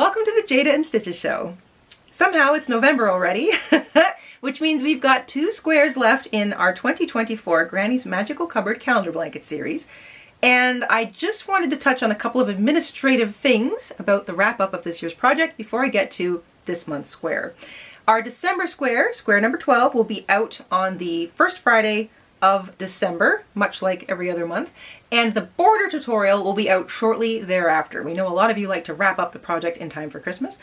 Welcome to the Jayda and Stitches show. Somehow it's November already, which means we've got 2 squares left in our 2024 Granny's Magical Cupboard Calendar Blanket series. And I just wanted to touch on a couple of administrative things about the wrap up of this year's project before I get to this month's square. Our December square, square number 12, will be out on the first Friday of December, much like every other month, and the border tutorial will be out shortly thereafter. We know a lot of you like to wrap up the project in time for Christmas,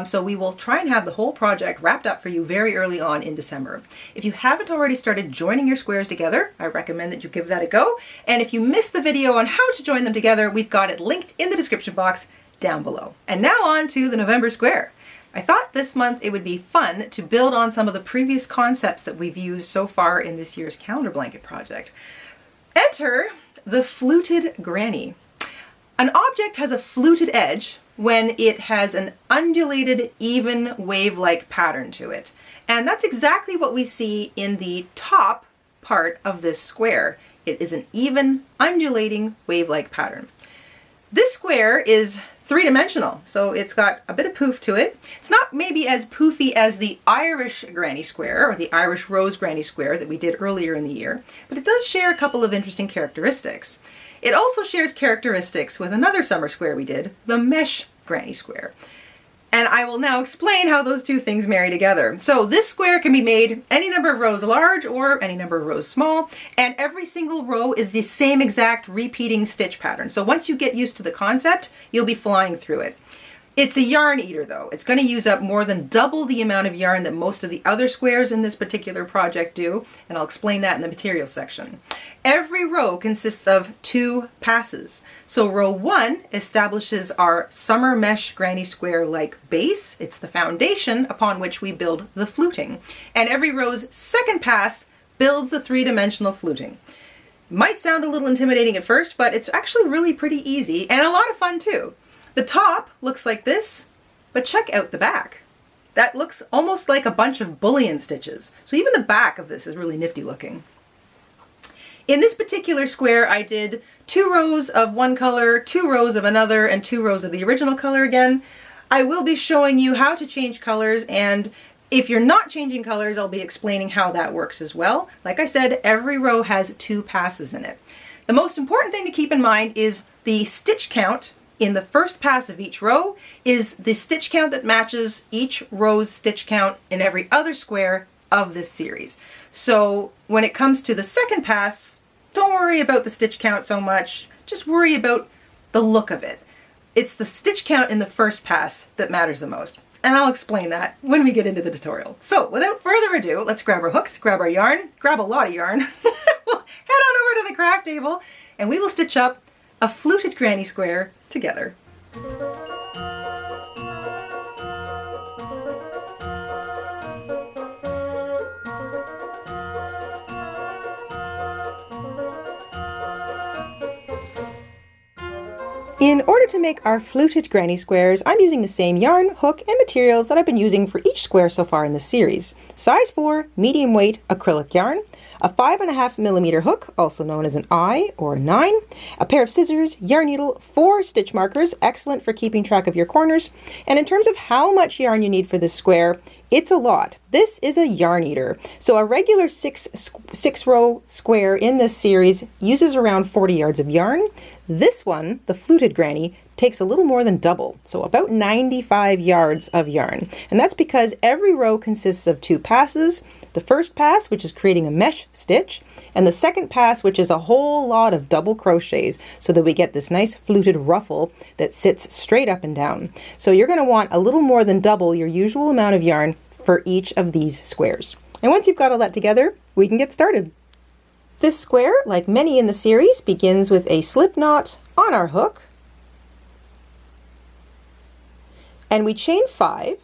so we will try and have the whole project wrapped up for you very early on in December. If you haven't already started joining your squares together, I recommend that you give that a go, and if you missed the video on how to join them together, we've got it linked in the description box down below. And now on to the November square. I thought this month it would be fun to build on some of the previous concepts that we've used so far in this year's calendar blanket project. Enter the fluted granny. An object has a fluted edge when it has an undulated, even wave-like pattern to it. And that's exactly what we see in the top part of this square. It is an even, undulating, wave-like pattern. This square is three-dimensional, so it's got a bit of poof to it. It's not maybe as poofy as the Irish granny square or the Irish rose granny square that we did earlier in the year, but it does share a couple of interesting characteristics. It also shares characteristics with another summer square we did, the mesh granny square. And I will now explain how those two things marry together. So this square can be made any number of rows large or any number of rows small, and every single row is the same exact repeating stitch pattern. So once you get used to the concept, you'll be flying through it. It's a yarn eater though. It's going to use up more than double the amount of yarn that most of the other squares in this particular project do, and I'll explain that in the materials section. Every row consists of 2 passes. So row 1 establishes our summer mesh granny square like base. It's the foundation upon which we build the fluting. And every row's second pass builds the 3-dimensional fluting. Might sound a little intimidating at first, but it's actually really pretty easy and a lot of fun too. The top looks like this, but check out the back. That looks almost like a bunch of bullion stitches. So even the back of this is really nifty looking. In this particular square, I did 2 rows of one color, 2 rows of another, and 2 rows of the original color again. I will be showing you how to change colors, and if you're not changing colors, I'll be explaining how that works as well. Like I said, every row has 2 passes in it. The most important thing to keep in mind is the stitch count in the first pass of each row is the stitch count that matches each row's stitch count in every other square of this series. So when it comes to the second pass, don't worry about the stitch count so much, just worry about the look of it. It's the stitch count in the first pass that matters the most, and I'll explain that when we get into the tutorial. So without further ado, let's grab our hooks, grab our yarn, grab a lot of yarn, we'll head on over to the craft table, and we will stitch up a fluted granny square together. In order to make our fluted granny squares, I'm using the same yarn, hook, and materials that I've been using for each square so far in this series. Size 4, medium weight acrylic yarn, a 5.5mm hook, also known as an eye or a 9, a pair of scissors, yarn needle, 4 stitch markers, excellent for keeping track of your corners, and in terms of how much yarn you need for this square, it's a lot. This is a yarn eater. So a regular 6-row square in this series uses around 40 yards of yarn. This one, the fluted granny, takes a little more than double, so about 95 yards of yarn. And that's because every row consists of 2 passes. The first pass, which is creating a mesh stitch, and the second pass, which is a whole lot of double crochets, so that we get this nice fluted ruffle that sits straight up and down. So you're going to want a little more than double your usual amount of yarn for each of these squares. And once you've got all that together, we can get started. This square, like many in the series, begins with a slip knot on our hook, and we chain 5,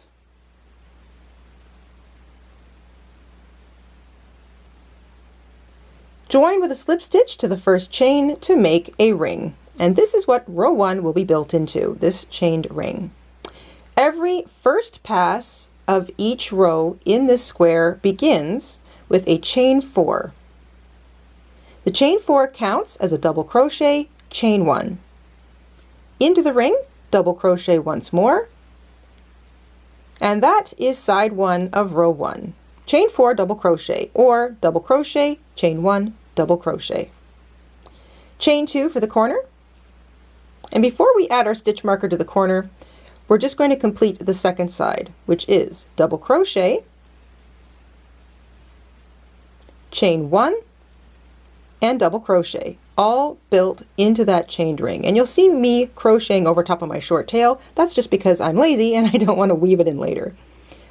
join with a slip stitch to the first chain to make a ring. And this is what row 1 will be built into, this chained ring. Every first pass of each row in this square begins with a chain 4. The chain 4 counts as a double crochet, chain 1. Into the ring, double crochet once more, And that is side 1 of row 1. Chain 4, double crochet, or double crochet, chain 1, double crochet. Chain 2 for the corner. And before we add our stitch marker to the corner, we're just going to complete the second side, which is double crochet, chain 1, and double crochet, all built into that chained ring. And you'll see me crocheting over top of my short tail. That's just because I'm lazy and I don't want to weave it in later.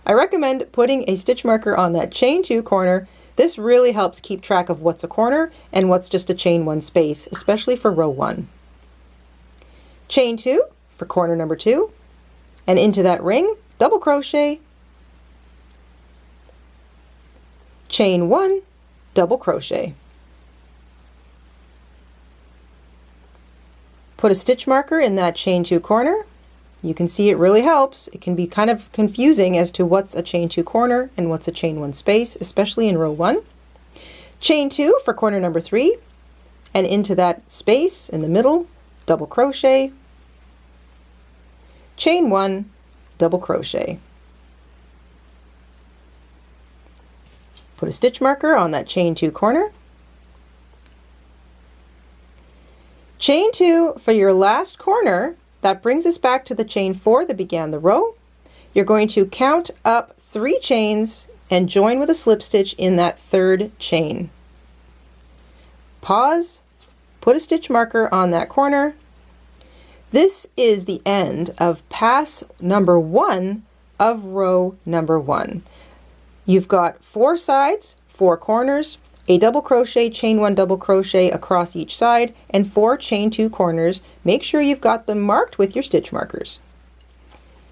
I recommend putting a stitch marker on that chain 2 corner. This really helps keep track of what's a corner and what's just a chain 1 space, especially for row 1. Chain 2 for corner number 2, and into that ring, double crochet, chain 1, double crochet. Put a stitch marker in that chain 2 corner. You can see it really helps. It can be kind of confusing as to what's a chain 2 corner and what's a chain 1 space, especially in row 1. Chain 2 for corner number 3, and into that space in the middle, double crochet, chain 1, double crochet. Put a stitch marker on that chain 2 corner. Chain 2 for your last corner. That brings us back to the chain 4 that began the row. You're going to count up 3 chains and join with a slip stitch in that 3rd chain. Pause, put a stitch marker on that corner. This is the end of pass number 1 of row number 1. You've got 4 sides, 4 corners, a double crochet, chain 1 double crochet across each side, and 4 chain 2 corners. Make sure you've got them marked with your stitch markers.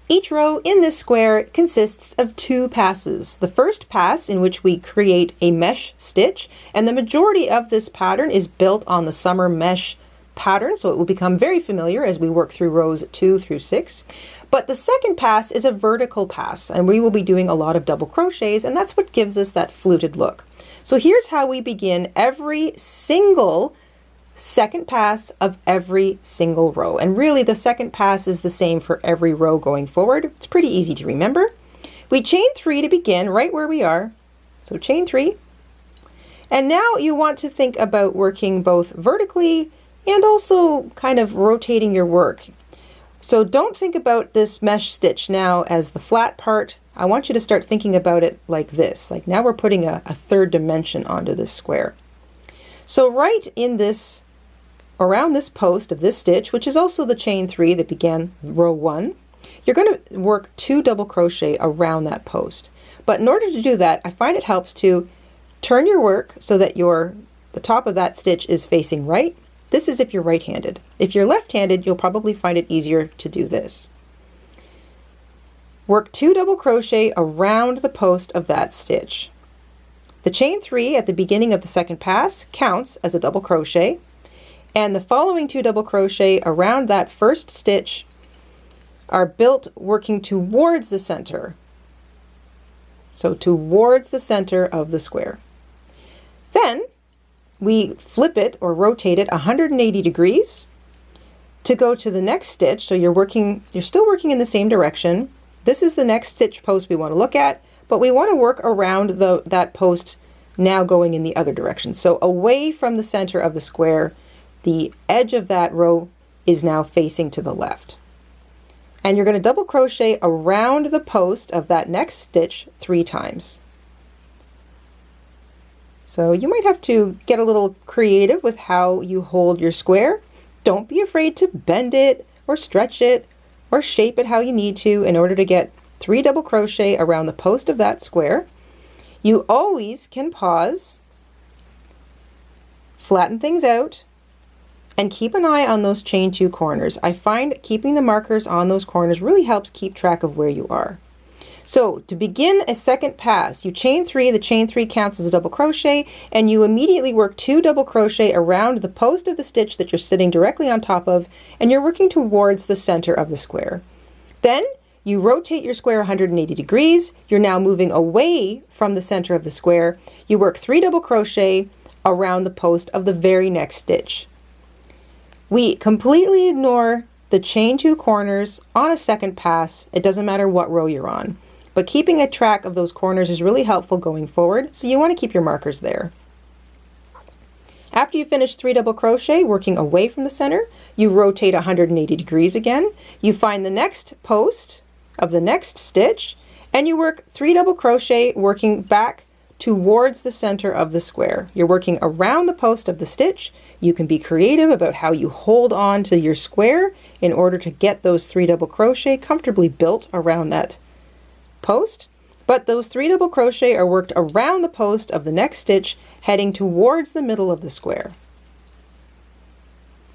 Each row in this square consists of 2 passes. The first pass, in which we create a mesh stitch, and the majority of this pattern is built on the summer mesh pattern, so it will become very familiar as we work through rows 2 through 6. But the second pass is a vertical pass, and we will be doing a lot of double crochets, and that's what gives us that fluted look. So here's how we begin every single second pass of every single row. And really the second pass is the same for every row going forward. It's pretty easy to remember. We chain 3 to begin right where we are. So chain 3. And now you want to think about working both vertically and also kind of rotating your work. So don't think about this mesh stitch now as the flat part. I want you to start thinking about it like this. Like now we're putting a 3rd dimension onto this square. So right in this, around this post of this stitch, which is also the chain 3 that began row 1, you're going to work 2 double crochet around that post. But in order to do that, I find it helps to turn your work so that the top of that stitch is facing right. This is if you're right-handed. If you're left-handed, you'll probably find it easier to do this. Work 2 double crochet around the post of that stitch. The chain 3 at the beginning of the second pass counts as a double crochet, and the following 2 double crochet around that first stitch are built working towards the center. So towards the center of the square. Then we flip it or rotate it 180 degrees to go to the next stitch. So you're still working in the same direction. This is the next stitch post we want to look at, but we want to work around that post now going in the other direction. So away from the center of the square, the edge of that row is now facing to the left. And you're going to double crochet around the post of that next stitch 3 times. So you might have to get a little creative with how you hold your square. Don't be afraid to bend it or stretch it or shape it how you need to in order to get 3 double crochet around the post of that square. You always can pause, flatten things out, and keep an eye on those chain 2 corners. I find keeping the markers on those corners really helps keep track of where you are. So to begin a second pass, you chain 3, the chain 3 counts as a double crochet, and you immediately work 2 double crochet around the post of the stitch that you're sitting directly on top of, and you're working towards the center of the square. Then you rotate your square 180 degrees. You're now moving away from the center of the square. You work 3 double crochet around the post of the very next stitch. We completely ignore the chain 2 corners on a second pass. It doesn't matter what row you're on. but keeping a track of those corners is really helpful going forward, so you want to keep your markers there. After you finish 3 double crochet working away from the center, you rotate 180 degrees again. You find the next post of the next stitch and you work 3 double crochet working back towards the center of the square. You're working around the post of the stitch. You can be creative about how you hold on to your square in order to get those 3 double crochet comfortably built around that post. But those 3 double crochet are worked around the post of the next stitch, heading towards the middle of the square.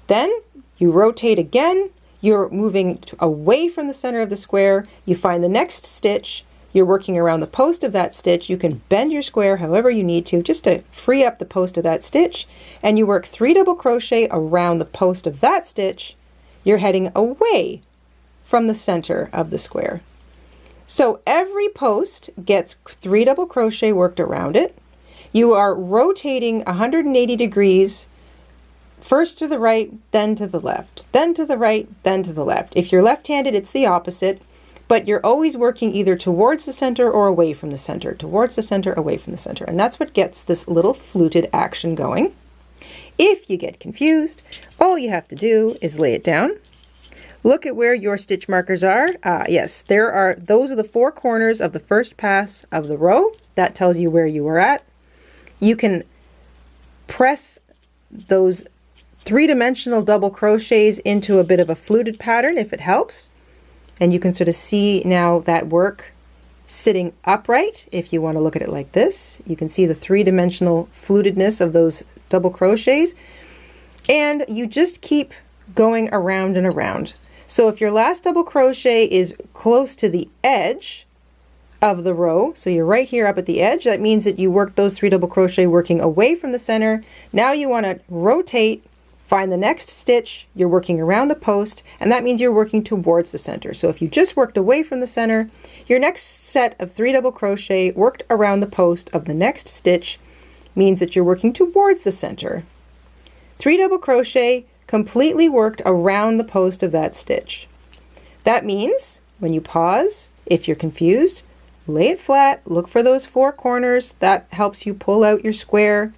Then you rotate again, you're moving away from the center of the square, you find the next stitch, you're working around the post of that stitch. You can bend your square however you need to just to free up the post of that stitch, and you work 3 double crochet around the post of that stitch. You're heading away from the center of the square. So every post gets 3 double crochet worked around it. You are rotating 180 degrees, first to the right, then to the left, then to the right, then to the left. If you're left-handed, it's the opposite, but you're always working either towards the center or away from the center, towards the center, away from the center. And that's what gets this little fluted action going. If you get confused, all you have to do is lay it down. Look at where your stitch markers are. Yes, those are the 4 corners of the first pass of the row. That tells you where you are at. You can press those 3-dimensional double crochets into a bit of a fluted pattern if it helps. And you can sort of see now that work sitting upright. If you want to look at it like this, you can see the 3-dimensional flutedness of those double crochets. And you just keep going around and around. So if your last double crochet is close to the edge of the row, so you're right here up at the edge, that means that you worked those 3 double crochet working away from the center. Now you want to rotate, find the next stitch, you're working around the post, and that means you're working towards the center. So if you just worked away from the center, your next set of 3 double crochet worked around the post of the next stitch means that you're working towards the center. 3 double crochet completely worked around the post of that stitch. That means when you pause, if you're confused, lay it flat, look for those 4 corners. That helps you pull out your square.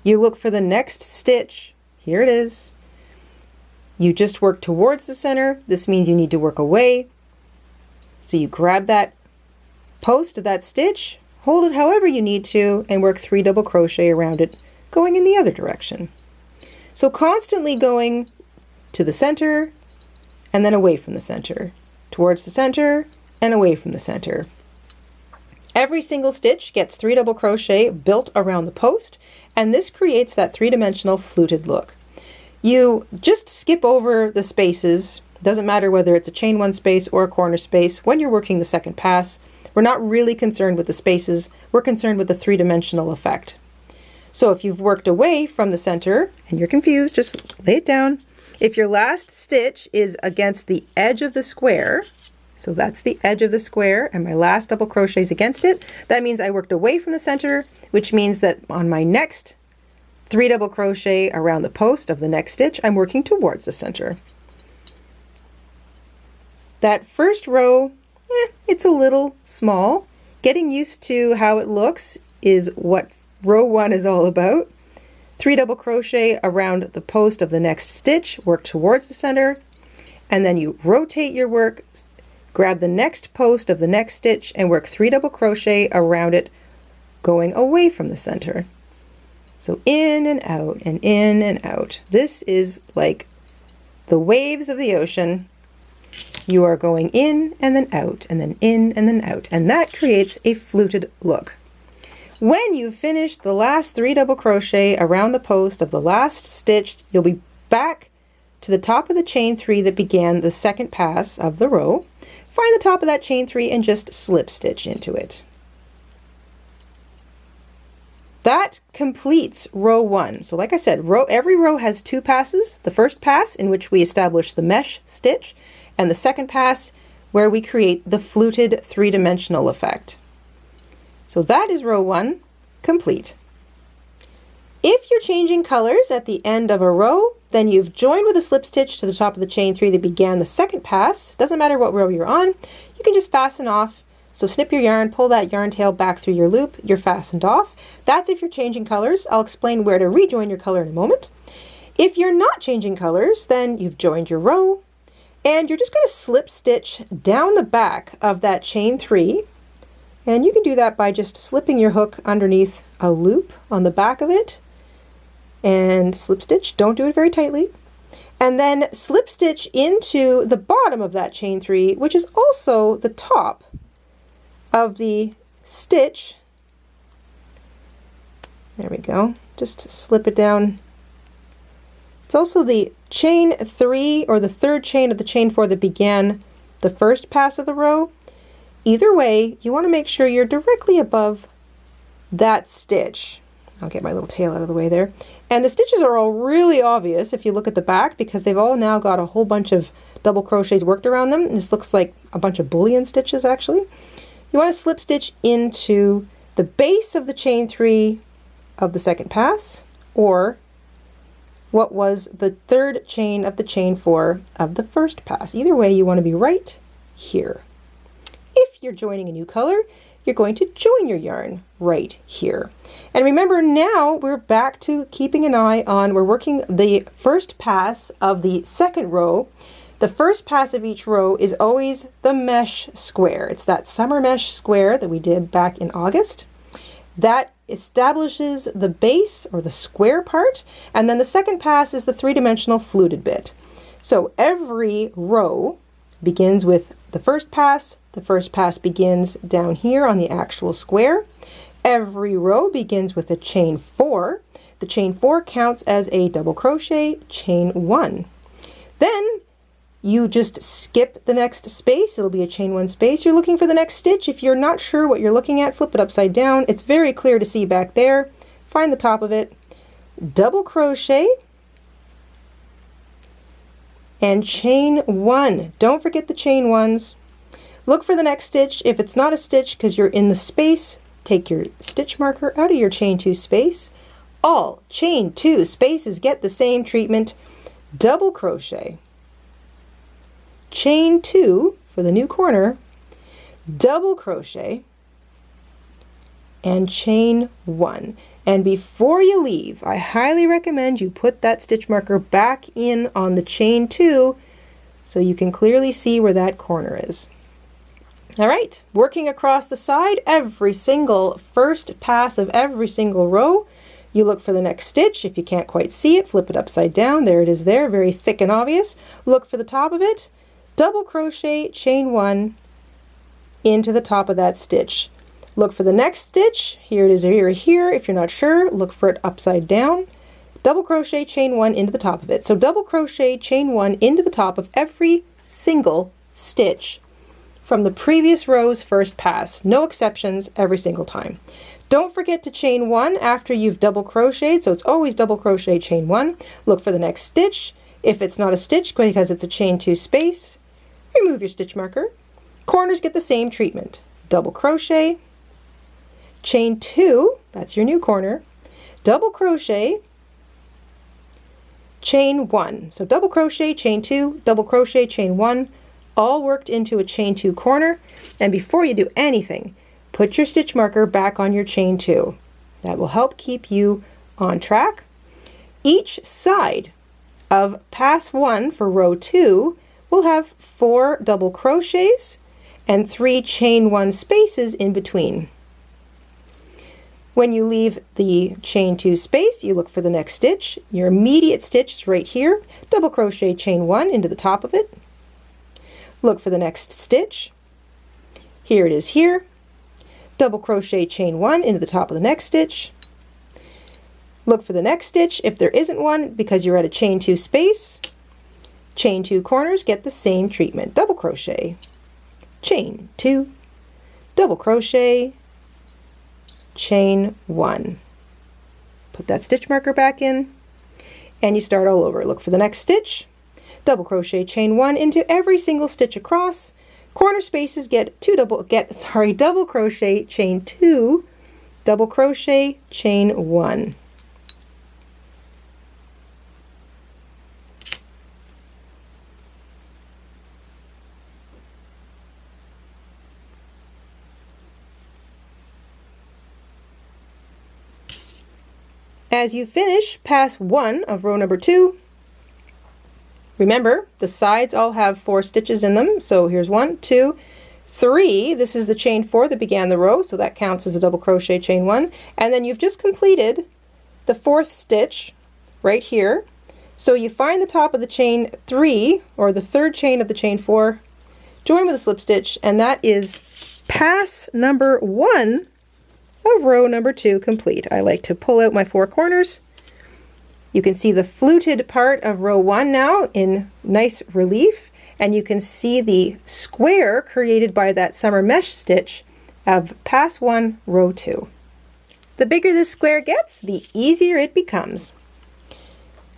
You look for the next stitch. Here it is. You just work towards the center. This means you need to work away. So you grab that post of that stitch, hold it however you need to, and work 3 double crochet around it, going in the other direction. So constantly going to the center and then away from the center, towards the center and away from the center. Every single stitch gets 3 double crochet built around the post, and this creates that 3-dimensional fluted look. You just skip over the spaces. Doesn't matter whether it's a chain 1 space or a corner space. When you're working the second pass, we're not really concerned with the spaces. We're concerned with the 3-dimensional effect. So if you've worked away from the center and you're confused, just lay it down. If your last stitch is against the edge of the square, so that's the edge of the square, and my last double crochet is against it, that means I worked away from the center, which means that on my next 3 double crochet around the post of the next stitch, I'm working towards the center. That first row, it's a little small. Getting used to how it looks is what row 1 is all about. 3 double crochet around the post of the next stitch, work towards the center, and then you rotate your work, grab the next post of the next stitch and work 3 double crochet around it, going away from the center. So in and out and in and out. This is like the waves of the ocean. You are going in and then out and then in and then out, and that creates a fluted look. When you've finished the last 3 double crochet around the post of the last stitch, you'll be back to the top of the chain 3 that began the second pass of the row. Find the top of that chain 3 and just slip stitch into it. That completes row 1. So like I said, every row has 2 passes. The first pass in which we establish the mesh stitch, and the second pass where we create the fluted 3-dimensional effect. So that is row 1 complete. If you're changing colors at the end of a row, then you've joined with a slip stitch to the top of the chain 3 that began the second pass. Doesn't matter what row you're on, you can just fasten off So snip your yarn, pull that yarn tail back through your loop, you're fastened off. That's if you're changing colors. I'll explain where to rejoin your color in a moment. If you're not changing colors, then you've joined your row, and you're just going to slip stitch down the back of that chain 3. And you can do that by just slipping your hook underneath a loop on the back of it and slip stitch. Don't do it very tightly. And then slip stitch into the bottom of that chain 3, which is also the top of the stitch. There we go. Just slip it down. It's also the chain 3 or the third chain of the chain 4 that began the first pass of the row. Either way, you want to make sure you're directly above that stitch. I'll get my little tail out of the way there. And the stitches are all really obvious if you look at the back, because they've all now got a whole bunch of double crochets worked around them. This looks like a bunch of bullion stitches actually. You want to slip stitch into the base of the chain 3 of the second pass, or what was the third chain of the chain 4 of the first pass. Either way, you want to be right here. If you're joining a new color, you're going to join your yarn right here. And remember, now we're back to keeping an eye on, we're working the first pass of the second row. The first pass of each row is always the mesh square. It's that summer mesh square that we did back in August. That establishes the base or the square part, and then the second pass is the three-dimensional fluted bit. So every row begins with the first pass. The first pass begins down here on the actual square. Every row begins with a chain 4. The chain 4 counts as a double crochet, chain 1. Then you just skip the next space. It'll be a chain 1 space. You're looking for the next stitch. If you're not sure what you're looking at, flip it upside down. It's very clear to see back there. Find the top of it, double crochet, and chain 1. Don't forget the chain 1s. Look for the next stitch. If it's not a stitch because you're in the space, take your stitch marker out of your chain 2 space. All chain 2 spaces get the same treatment. Double crochet, chain 2 for the new corner, double crochet, and chain 1. And before you leave, I highly recommend you put that stitch marker back in on the chain 2 so you can clearly see where that corner is. All right, working across the side, every single first pass of every single row, you look for the next stitch. If you can't quite see it, flip it upside down. There it is there, very thick and obvious. Look for the top of it, double crochet, chain 1 into the top of that stitch. Look for the next stitch. Here it is here. If you're not sure, look for it upside down. Double crochet, chain 1 into the top of it. So double crochet, chain 1 into the top of every single stitch from the previous row's first pass. No exceptions, every single time. Don't forget to chain 1 after you've double crocheted, so it's always double crochet, chain 1. Look for the next stitch. If it's not a stitch because it's a chain 2 space, remove your stitch marker. Corners get the same treatment. Double crochet, chain 2, that's your new corner, double crochet, chain 1. So double crochet, chain 2, double crochet, chain 1, all worked into a chain 2 corner. And before you do anything, put your stitch marker back on your chain 2. That will help keep you on track. Each side of pass 1 for row 2 will have 4 double crochets and 3 chain 1 spaces in between. When you leave the chain 2 space, you look for the next stitch. Your immediate stitch is right here. Double crochet, chain 1 into the top of it. Look for the next stitch. Here it is here. Double crochet, chain 1 into the top of the next stitch. Look for the next stitch. If there isn't one because you're at a chain 2 space, chain 2 corners get the same treatment. Double crochet, chain 2, double crochet, chain 1. Put that stitch marker back in and you start all over. Look for the next stitch. Double crochet, chain 1 into every single stitch across. Corner spaces get double crochet, chain 2, double crochet, chain 1. As you finish pass 1 of row number 2, remember the sides all have 4 stitches in them, so here's 1, 2, 3. This is the chain 4 that began the row, so that counts as a double crochet chain 1, and then you've just completed the 4th stitch right here. So you find the top of the chain 3, or the 3rd chain of the chain 4, join with a slip stitch, and that is pass number 1 of row number 2 complete. I like to pull out my 4 corners. You can see the fluted part of row 1 now in nice relief, and you can see the square created by that summer mesh stitch of pass 1 row 2. The bigger this square gets, the easier it becomes.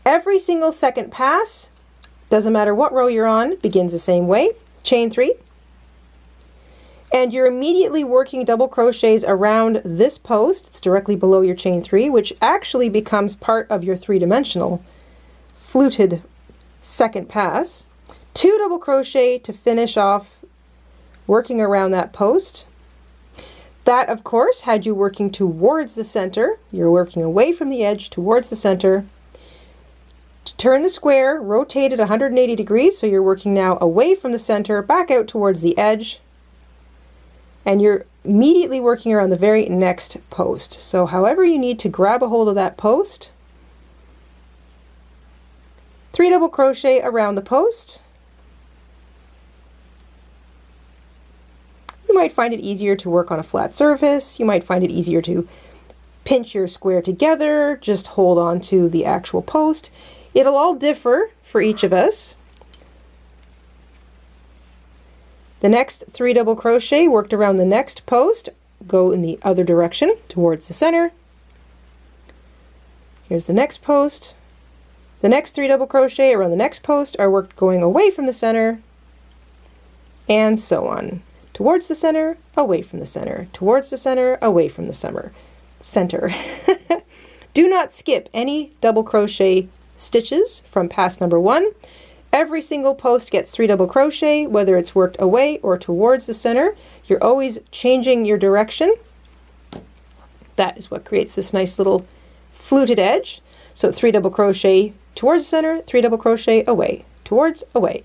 Every single second pass, doesn't matter what row you're on, begins the same way. Chain 3. And you're immediately working double crochets around this post. It's directly below your chain 3, which actually becomes part of your 3-dimensional fluted second pass. 2 double crochet to finish off working around that post. That, of course, had you working towards the center. You're working away from the edge towards the center. To turn the square, rotate it 180 degrees, so you're working now away from the center, back out towards the edge. And you're immediately working around the very next post. So however you need to grab a hold of that post, 3 double crochet around the post. You might find it easier to work on a flat surface. You might find it easier to pinch your square together, just hold on to the actual post. It'll all differ for each of us. The next 3 double crochet worked around the next post, go in the other direction towards the center. Here's the next post. The next 3 double crochet around the next post are worked going away from the center, and so on. Towards the center, away from the center, towards the center, away from the center. Do not skip any double crochet stitches from pass number 1. Every single post gets 3 double crochet, whether it's worked away or towards the center. You're always changing your direction. That is what creates this nice little fluted edge. So 3 double crochet towards the center, 3 double crochet away, towards, away.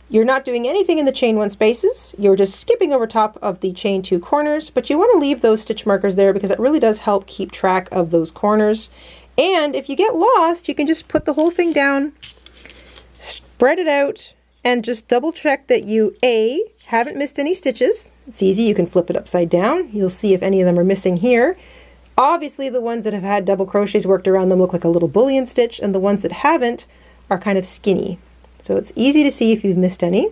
You're not doing anything in the chain 1 spaces. You're just skipping over top of the chain 2 corners, but you want to leave those stitch markers there because it really does help keep track of those corners. And if you get lost, you can just put the whole thing down, spread it out, and just double check that you haven't missed any stitches. It's easy, you can flip it upside down. You'll see if any of them are missing here. Obviously the ones that have had double crochets worked around them look like a little bullion stitch, and the ones that haven't are kind of skinny. So it's easy to see if you've missed any.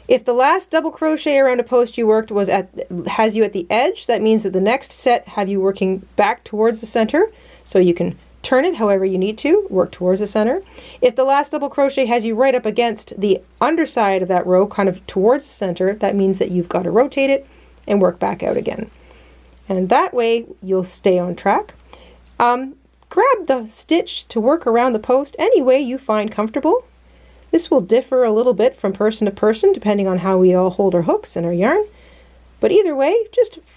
If the last double crochet around a post you worked has you at the edge, that means that the next set have you working back towards the center, so you can turn it however you need to, work towards the center. If the last double crochet has you right up against the underside of that row, kind of towards the center, that means that you've got to rotate it and work back out again. And that way you'll stay on track. Grab the stitch to work around the post any way you find comfortable. This will differ a little bit from person to person depending on how we all hold our hooks and our yarn. But either way,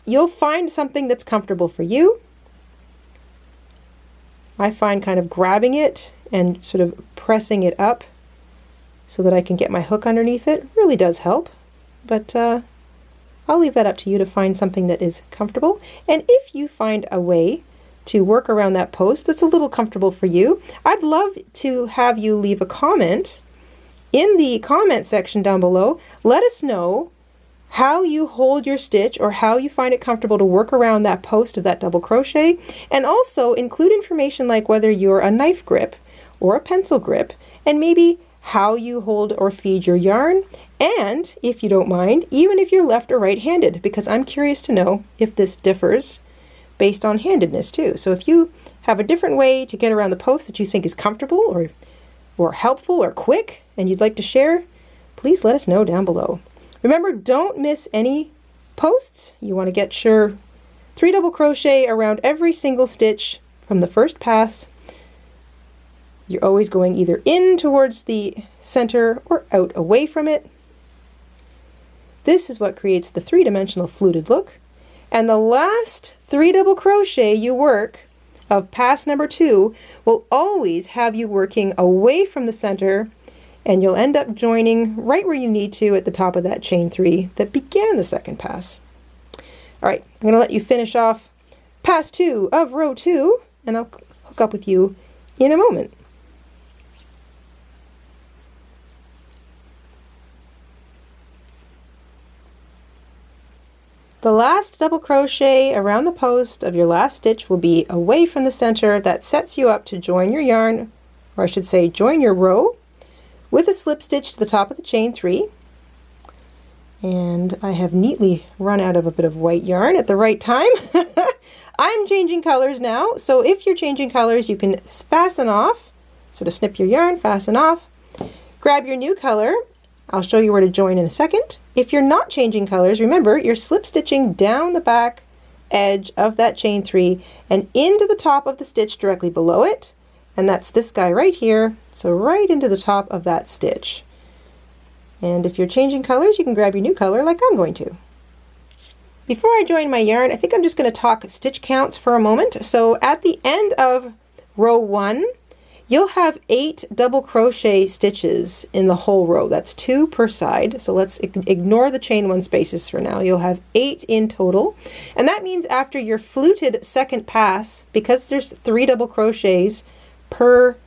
you'll find something that's comfortable for you. I find kind of grabbing it and sort of pressing it up so that I can get my hook underneath it really does help. But I'll leave that up to you to find something that is comfortable. And if you find a way to work around that post that's a little comfortable for you, I'd love to have you leave a comment in the comment section down below. Let us know how you hold your stitch or how you find it comfortable to work around that post of that double crochet, and also include information like whether you're a knife grip or a pencil grip, and maybe how you hold or feed your yarn, and if you don't mind, even if you're left or right-handed, because I'm curious to know if this differs based on handedness too. So if you have a different way to get around the post that you think is comfortable or helpful or quick and you'd like to share, please let us know down below. Remember, don't miss any posts. You want to get sure 3 double crochet around every single stitch from the first pass. You're always going either in towards the center or out away from it. This is what creates the 3-dimensional fluted look. And the last 3 double crochet you work of pass number 2 will always have you working away from the center, and you'll end up joining right where you need to at the top of that chain 3 that began the second pass. All right, I'm going to let you finish off pass 2 of row 2, and I'll hook up with you in a moment. The last double crochet around the post of your last stitch will be away from the center. That sets you up to join your yarn, or I should say join your row, with a slip stitch to the top of the chain 3. And I have neatly run out of a bit of white yarn at the right time. I'm changing colors now, so if you're changing colors, you can fasten off, sort of snip your yarn, fasten off, grab your new color. I'll show you where to join in a second. If you're not changing colors, remember you're slip stitching down the back edge of that chain 3 and into the top of the stitch directly below it, and that's this guy right here, so right into the top of that stitch. And if you're changing colors, you can grab your new color like I'm going to. Before I join my yarn, I think I'm just going to talk stitch counts for a moment. So at the end of row 1, you'll have 8 double crochet stitches in the whole row. That's 2 per side. So let's ignore the chain 1 spaces for now. You'll have 8 in total. And that means after your fluted second pass, because there's 3 double crochets per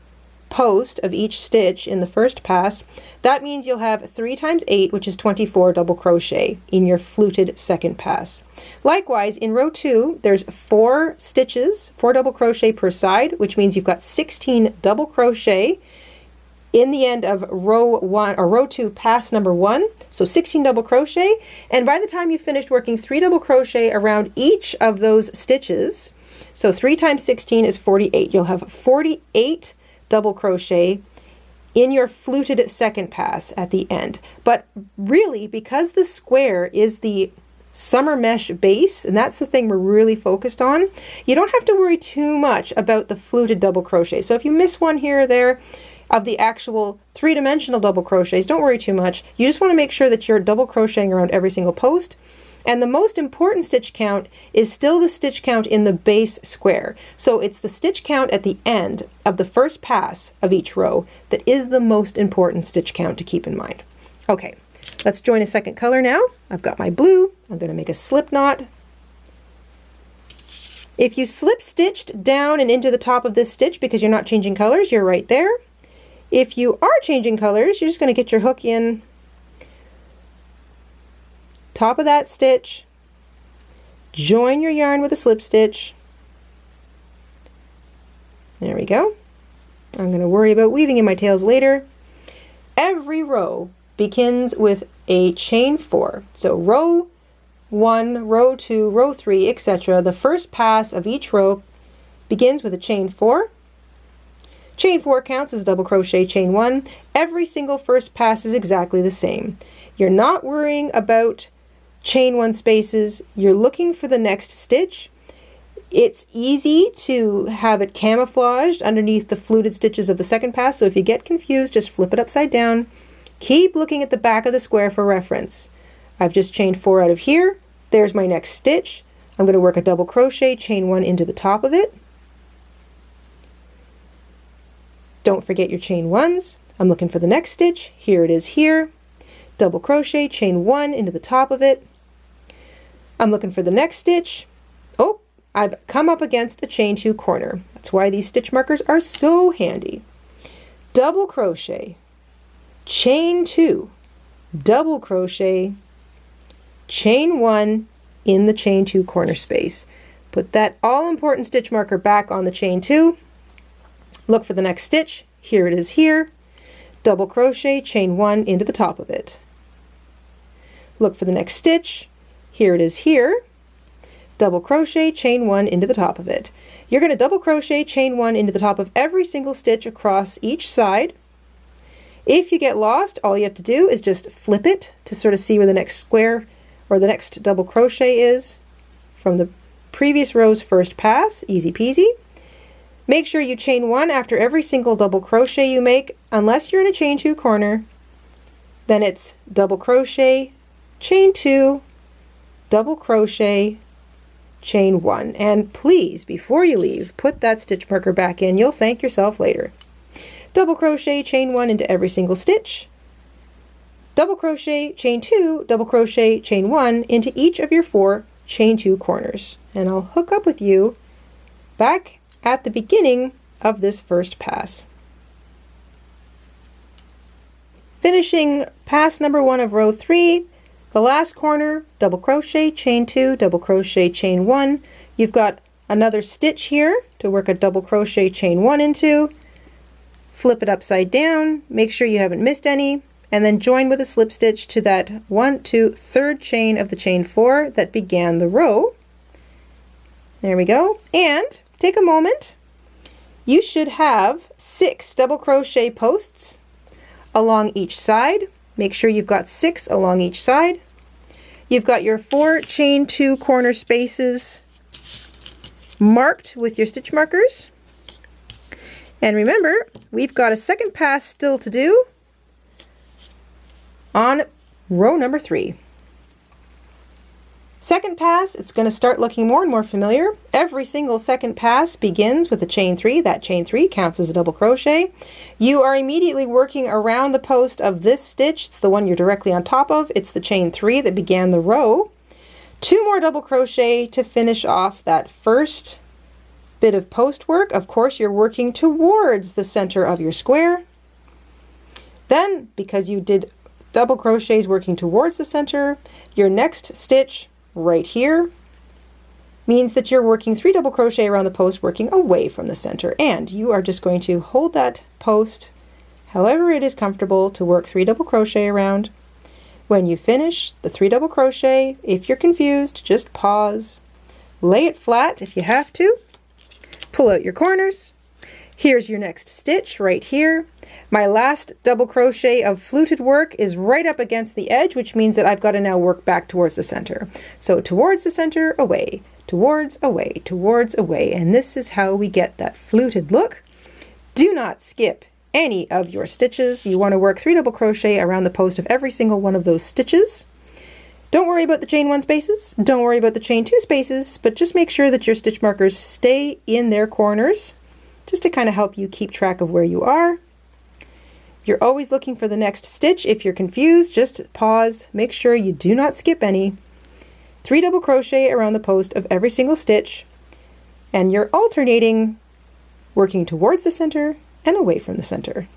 post of each stitch in the first pass, that means you'll have 3 times 8, which is 24 double crochet in your fluted second pass. Likewise, in row 2, there's 4 stitches, 4 double crochet per side, which means you've got 16 double crochet in the end of row 1 or row 2 pass number 1, so 16 double crochet. And by the time you've finished working 3 double crochet around each of those stitches, so 3 times 16 is 48. You'll have 48 double crochet in your fluted second pass at the end. But really, because the square is the summer mesh base, and that's the thing we're really focused on, you don't have to worry too much about the fluted double crochet. So if you miss one here or there of the actual 3-dimensional double crochets, don't worry too much. You just want to make sure that you're double crocheting around every single post. And the most important stitch count is still the stitch count in the base square. So it's the stitch count at the end of the first pass of each row that is the most important stitch count to keep in mind. Okay, let's join a second color now. I've got my blue. I'm going to make a slip knot. If you slip stitched down and into the top of this stitch because you're not changing colors, you're right there. If you are changing colors, you're just going to get your hook in top of that stitch, join your yarn with a slip stitch. There we go. I'm going to worry about weaving in my tails later. Every row begins with a chain 4. So row 1, row 2, row 3, etc. The first pass of each row begins with a chain 4. Chain 4 counts as double crochet chain 1. Every single first pass is exactly the same. You're not worrying about chain 1 spaces, you're looking for the next stitch. It's easy to have it camouflaged underneath the fluted stitches of the second pass, so if you get confused, just flip it upside down. Keep looking at the back of the square for reference. I've just chained 4 out of here. There's my next stitch. I'm going to work a double crochet, chain 1 into the top of it. Don't forget your chain 1s. I'm looking for the next stitch. Here it is here. Double crochet, chain 1 into the top of it. I'm looking for the next stitch. Oh, I've come up against a chain 2 corner. That's why these stitch markers are so handy. Double crochet, chain 2, double crochet, chain 1 in the chain 2 corner space. Put that all-important stitch marker back on the chain 2. Look for the next stitch. Here it is here. Double crochet, chain 1 into the top of it. Look for the next stitch. Here it is here. Double crochet, chain 1 into the top of it. You're going to double crochet, chain 1 into the top of every single stitch across each side. If you get lost, all you have to do is just flip it to sort of see where the next square or the next double crochet is from the previous row's first pass. Easy peasy. Make sure you chain 1 after every single double crochet you make, unless you're in a chain 2 corner. Then it's double crochet, chain 2, double crochet, chain 1. And please, before you leave, put that stitch marker back in. You'll thank yourself later. Double crochet, chain 1 into every single stitch. Double crochet, chain 2, double crochet, chain 1 into each of your 4 chain 2 corners. And I'll hook up with you back at the beginning of this first pass. Finishing pass number 1 of row 3, the last corner, double crochet, chain 2, double crochet, chain 1. You've got another stitch here to work a double crochet, chain 1 into. Flip it upside down, make sure you haven't missed any, and then join with a slip stitch to that 1, 2, third chain of the chain 4 that began the row. There we go. And take a moment. You should have 6 double crochet posts along each side. Make sure you've got 6 along each side. You've got your 4 chain 2 corner spaces marked with your stitch markers. And remember, we've got a second pass still to do on row number 3. Second pass, it's going to start looking more and more familiar. Every single second pass begins with a chain 3. That chain 3 counts as a double crochet. You are immediately working around the post of this stitch. It's the one you're directly on top of. It's the chain 3 that began the row. 2 more double crochet to finish off that first bit of post work. Of course, you're working towards the center of your square. Then, because you did double crochets working towards the center, your next stitch right here means that you're working 3 double crochet around the post working away from the center, and you are just going to hold that post however it is comfortable to work 3 double crochet around. When you finish the 3 double crochet, if you're confused, just pause, lay it flat if you have to, pull out your corners. Here's your next stitch right here. My last double crochet of fluted work is right up against the edge, which means that I've got to now work back towards the center. So towards the center, away, towards, away, towards, away. And this is how we get that fluted look. Do not skip any of your stitches. You want to work 3 double crochet around the post of every single one of those stitches. Don't worry about the chain 1 spaces. Don't worry about the chain 2 spaces, but just make sure that your stitch markers stay in their corners, just to kind of help you keep track of where you are. You're always looking for the next stitch. If you're confused, just pause, make sure you do not skip any. 3 double crochet around the post of every single stitch, and you're alternating working towards the center and away from the center.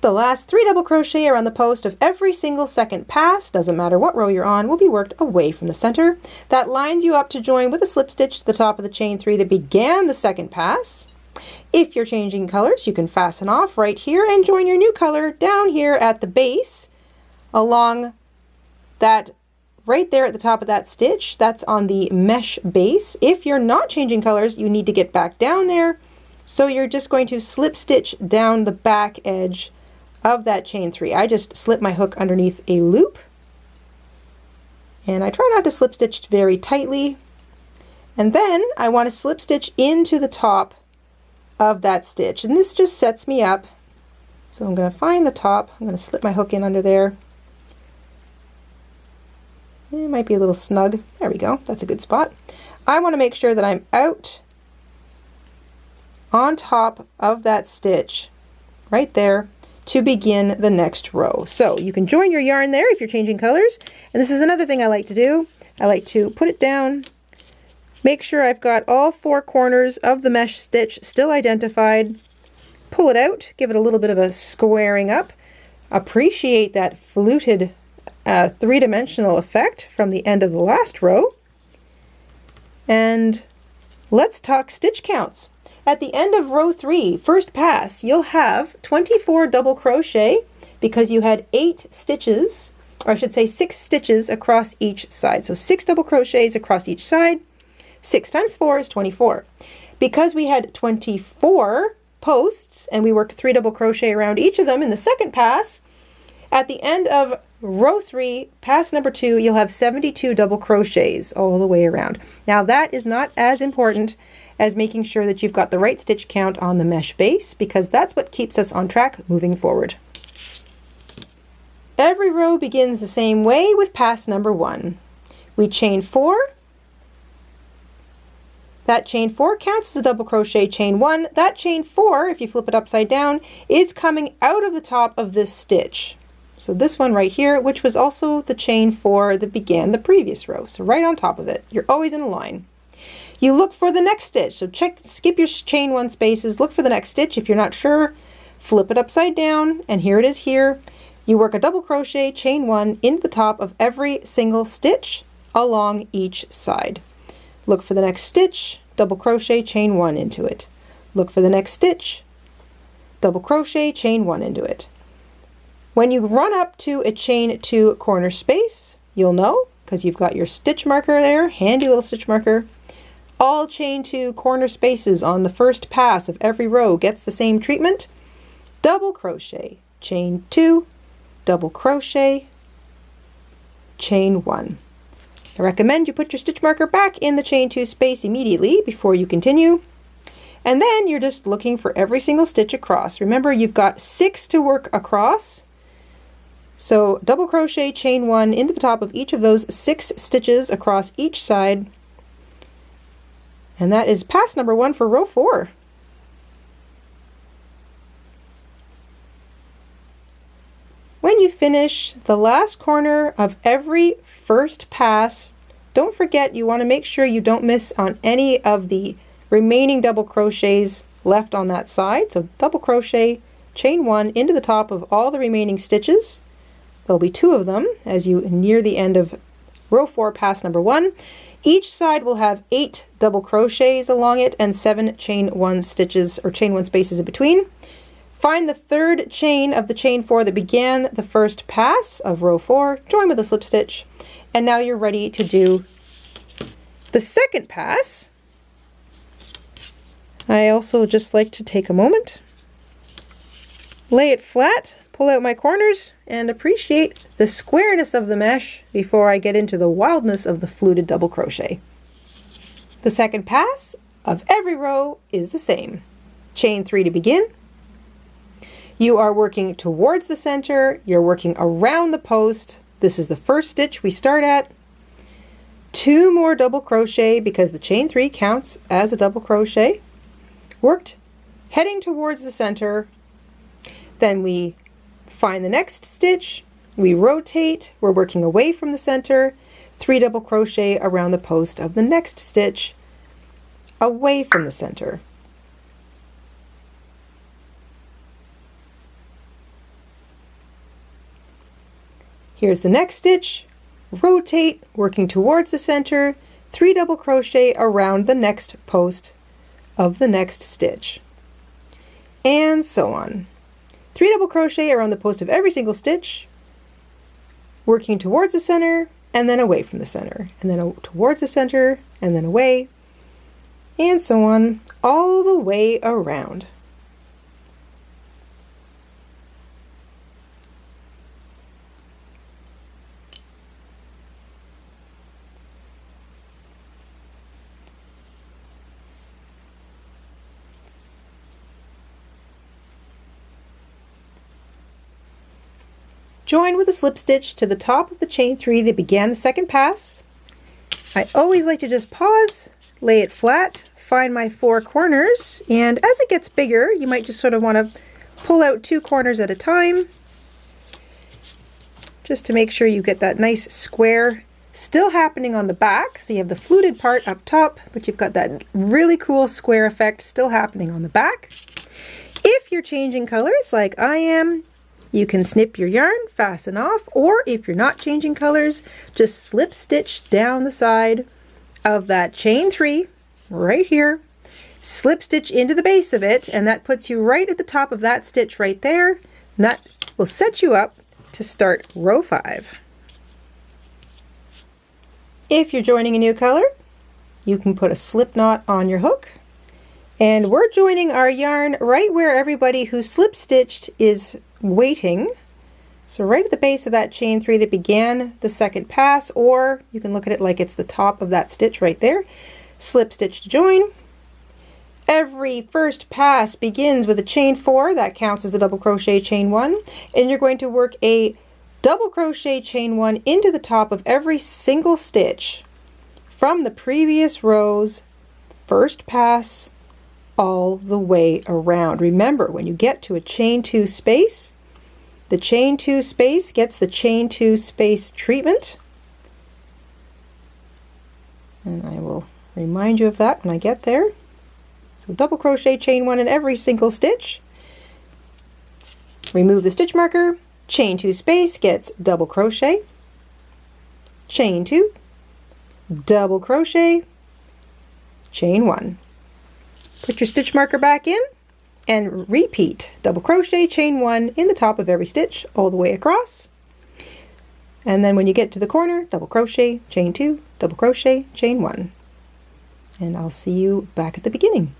The last 3 double crochet around the post of every single second pass, doesn't matter what row you're on, will be worked away from the center. That lines you up to join with a slip stitch to the top of the chain 3 that began the second pass. If you're changing colors, you can fasten off right here and join your new color down here at the base along that right there at the top of that stitch. That's on the mesh base. If you're not changing colors, you need to get back down there. So you're just going to slip stitch down the back edge of that chain 3. I just slip my hook underneath a loop, and I try not to slip stitch very tightly, and then I want to slip stitch into the top of that stitch, and this just sets me up. So I'm going to find the top, I'm going to slip my hook in under there. It might be a little snug. There we go, that's a good spot. I want to make sure that I'm out on top of that stitch right there to begin the next row. So you can join your yarn there if you're changing colors. And this is another thing I like to do. I like to put it down, make sure I've got all 4 corners of the mesh stitch still identified, pull it out, give it a little bit of a squaring up, appreciate that fluted 3-dimensional effect from the end of the last row, and let's talk stitch counts. At the end of row 3, first pass, you'll have 24 double crochet because you had 8 stitches, or I should say 6 stitches across each side. So 6 double crochets across each side. 6 times 4 is 24. Because we had 24 posts, and we worked 3 double crochet around each of them in the second pass. At the end of row 3, pass number 2, you'll have 72 double crochets all the way around. Now that is not as important as making sure that you've got the right stitch count on the mesh base, because that's what keeps us on track moving forward. Every row begins the same way with pass number 1. We chain 4. That chain 4 counts as a double crochet chain 1. That chain 4, if you flip it upside down, is coming out of the top of this stitch. So this one right here, which was also the chain 4 that began the previous row. So right on top of it. You're always in a line. You look for the next stitch. So skip your chain 1 spaces, look for the next stitch. If you're not sure, flip it upside down, and here it is here. You work a double crochet chain 1 into the top of every single stitch along each side. Look for the next stitch, double crochet chain 1 into it. Look for the next stitch, double crochet chain 1 into it. When you run up to a chain 2 corner space, you'll know, because you've got your stitch marker there, handy little stitch marker. All chain 2 corner spaces on the first pass of every row gets the same treatment. Double crochet, chain 2, double crochet, chain 1. I recommend you put your stitch marker back in the chain 2 space immediately before you continue. And then you're just looking for every single stitch across. Remember, you've got 6 to work across. So double crochet chain 1 into the top of each of those 6 stitches across each side. And that is pass number 1 for row 4. When you finish the last corner of every first pass, don't forget you want to make sure you don't miss on any of the remaining double crochets left on that side. So double crochet chain 1 into the top of all the remaining stitches. There'll be 2 of them as you near the end of row 4, pass number 1. Each side will have 8 double crochets along it and 7 chain 1 stitches or chain 1 spaces in between. Find the third chain of the chain 4 that began the first pass of row 4, join with a slip stitch, and now you're ready to do the second pass. I also just like to take a moment, lay it flat, pull out my corners, and appreciate the squareness of the mesh before I get into the wildness of the fluted double crochet. The second pass of every row is the same. Chain 3 to begin. You are working towards the center, you're working around the post. This is the first stitch we start at. 2 more double crochet because the chain 3 counts as a double crochet. Worked heading towards the center. Then we find the next stitch, we rotate, we're working away from the center, 3 double crochet around the post of the next stitch, away from the center. Here's the next stitch, rotate, working towards the center, 3 double crochet around the next post of the next stitch, and so on. 3 double crochet around the post of every single stitch, working towards the center and then away from the center, and then towards the center and then away, and so on, all the way around. Join with a slip stitch to the top of the chain 3 that began the second pass. I always like to just pause, lay it flat, find my 4 corners, and as it gets bigger, you might just sort of want to pull out 2 corners at a time, just to make sure you get that nice square still happening on the back. So you have the fluted part up top, but you've got that really cool square effect still happening on the back. If you're changing colors like I am, you can snip your yarn, fasten off, or if you're not changing colors, just slip stitch down the side of that chain 3 right here, slip stitch into the base of it, and that puts you right at the top of that stitch right there, and that will set you up to start row 5. If you're joining a new color, you can put a slip knot on your hook And we're joining our yarn right where everybody who slip stitched is waiting. So right at the base of that chain 3 that began the second pass, or you can look at it like it's the top of that stitch right there. Slip stitch to join. Every first pass begins with a chain 4, that counts as a double crochet chain 1, and you're going to work a double crochet chain 1 into the top of every single stitch from the previous row's first pass all the way around. Remember, when you get to a chain 2 space, the chain 2 space gets the chain 2 space treatment, and I will remind you of that when I get there. So double crochet chain 1 in every single stitch, remove the stitch marker, chain 2 space gets double crochet, chain 2, double crochet, chain 1. Put your stitch marker back in and repeat double crochet chain 1 in the top of every stitch all the way across. And then when you get to the corner, double crochet, chain 2, double crochet, chain 1. And I'll see you back at the beginning.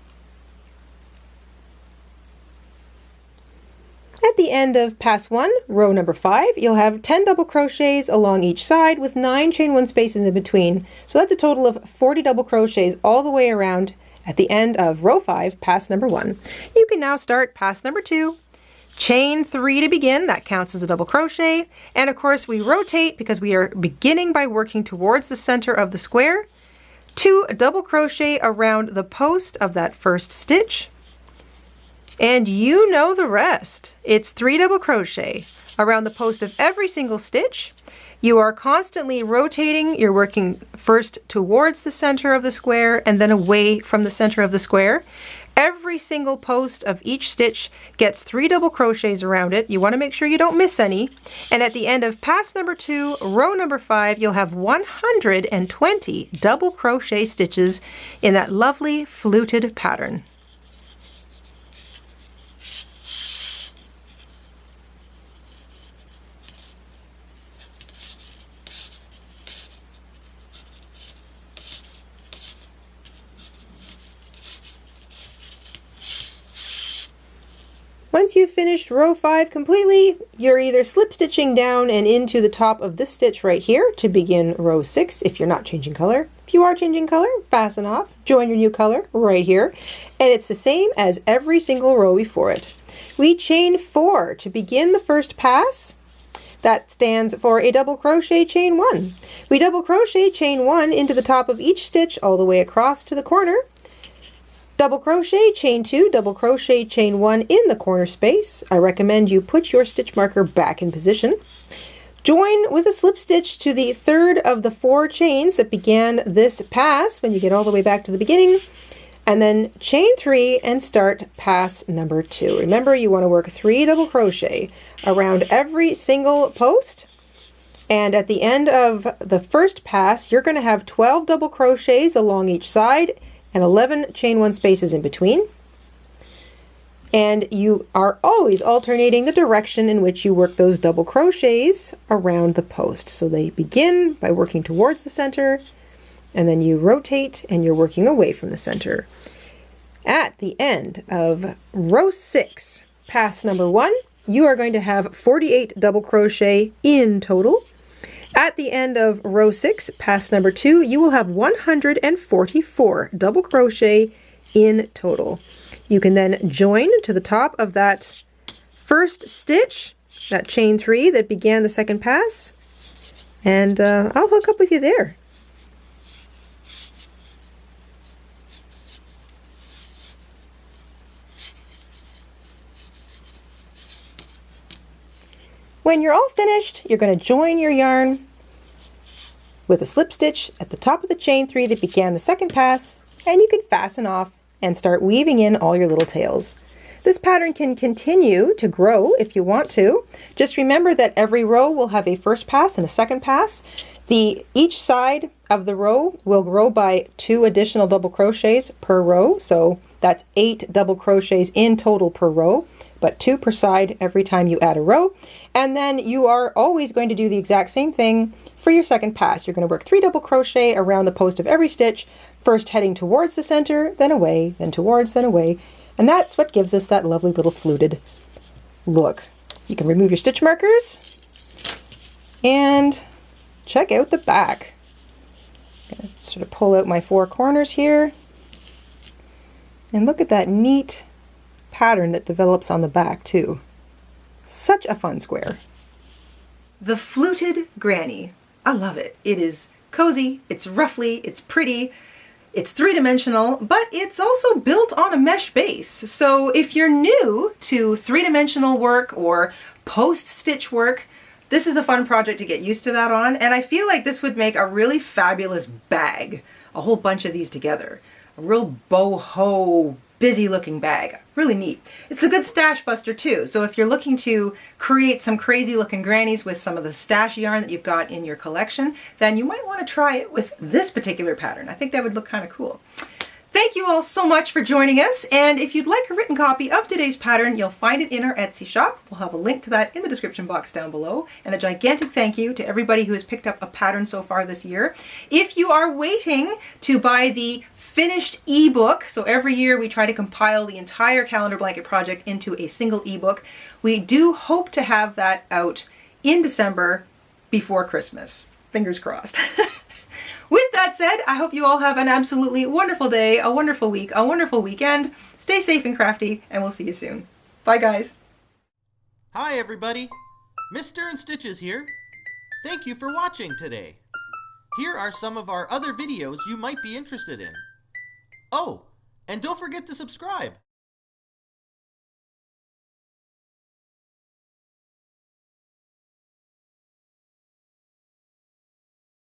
At the end of pass 1, row number 5, you'll have 10 double crochets along each side with 9 chain 1 spaces in between. So that's a total of 40 double crochets all the way around at the end of row 5, pass number 1. You can now start pass number 2. Chain 3 to begin, that counts as a double crochet. And of course we rotate because we are beginning by working towards the center of the square. 2 double crochet around the post of that first stitch. And you know the rest. It's 3 double crochet around the post of every single stitch. You are constantly rotating. You're working first towards the center of the square and then away from the center of the square. Every single post of each stitch gets 3 double crochets around it. You want to make sure you don't miss any. And at the end of pass number 2, row number 5, you'll have 120 double crochet stitches in that lovely fluted pattern. Once you've finished row 5 completely, you're either slip stitching down and into the top of this stitch right here to begin row 6 if you're not changing color. If you are changing color, fasten off, join your new color right here, and it's the same as every single row before it. We chain 4 to begin the first pass. That stands for a double crochet chain 1. We double crochet chain 1 into the top of each stitch all the way across to the corner. Double crochet chain 2, double crochet chain 1 in the corner space. I recommend you put your stitch marker back in position. Join with a slip stitch to the third of the 4 chains that began this pass when you get all the way back to the beginning, and then chain 3 and start pass number 2. Remember, you want to work 3 double crochet around every single post, and at the end of the first pass you're going to have 12 double crochets along each side and 11 chain 1 spaces in between. And you are always alternating the direction in which you work those double crochets around the post. So they begin by working towards the center, and then you rotate and you're working away from the center. At the end of row 6, pass number 1, you are going to have 48 double crochet in total. At the end of row 6, pass number 2, you will have 144 double crochet in total. You can then join to the top of that first stitch, that chain 3 that began the second pass, and I'll hook up with you there. When you're all finished, you're going to join your yarn with a slip stitch at the top of the chain 3 that began the second pass, and you can fasten off and start weaving in all your little tails. This pattern can continue to grow if you want to. Just remember that every row will have a first pass and a second pass. Each side of the row will grow by 2 additional double crochets per row, so that's 8 double crochets in total per row. but 2 per side every time you add a row. And then you are always going to do the exact same thing for your second pass. You're going to work 3 double crochet around the post of every stitch, first heading towards the center, then away, then towards, then away. And that's what gives us that lovely little fluted look. You can remove your stitch markers and check out the back. I'm going to sort of pull out my 4 corners here. And look at that neat pattern that develops on the back too. Such a fun square. The Fluted Granny. I love it. It is cozy, it's ruffly, it's pretty, it's 3-dimensional, but it's also built on a mesh base. So if you're new to 3-dimensional work or post-stitch work, this is a fun project to get used to that on, and I feel like this would make a really fabulous bag. A whole bunch of these together. A real boho, busy looking bag. Really neat. It's a good stash buster too, so if you're looking to create some crazy looking grannies with some of the stash yarn that you've got in your collection, then you might want to try it with this particular pattern. I think that would look kind of cool. Thank you all so much for joining us, and if you'd like a written copy of today's pattern, you'll find it in our Etsy shop. We'll have a link to that in the description box down below, and a gigantic thank you to everybody who has picked up a pattern so far this year. If you are waiting to buy the finished ebook, so every year we try to compile the entire calendar blanket project into a single ebook, we do hope to have that out in December before Christmas. Fingers crossed. With that said, I hope you all have an absolutely wonderful day, a wonderful week, a wonderful weekend. Stay safe and crafty, and we'll see you soon. Bye, guys. Hi, everybody. Mr. InStitches here. Thank you for watching today. Here are some of our other videos you might be interested in. Oh, and don't forget to subscribe.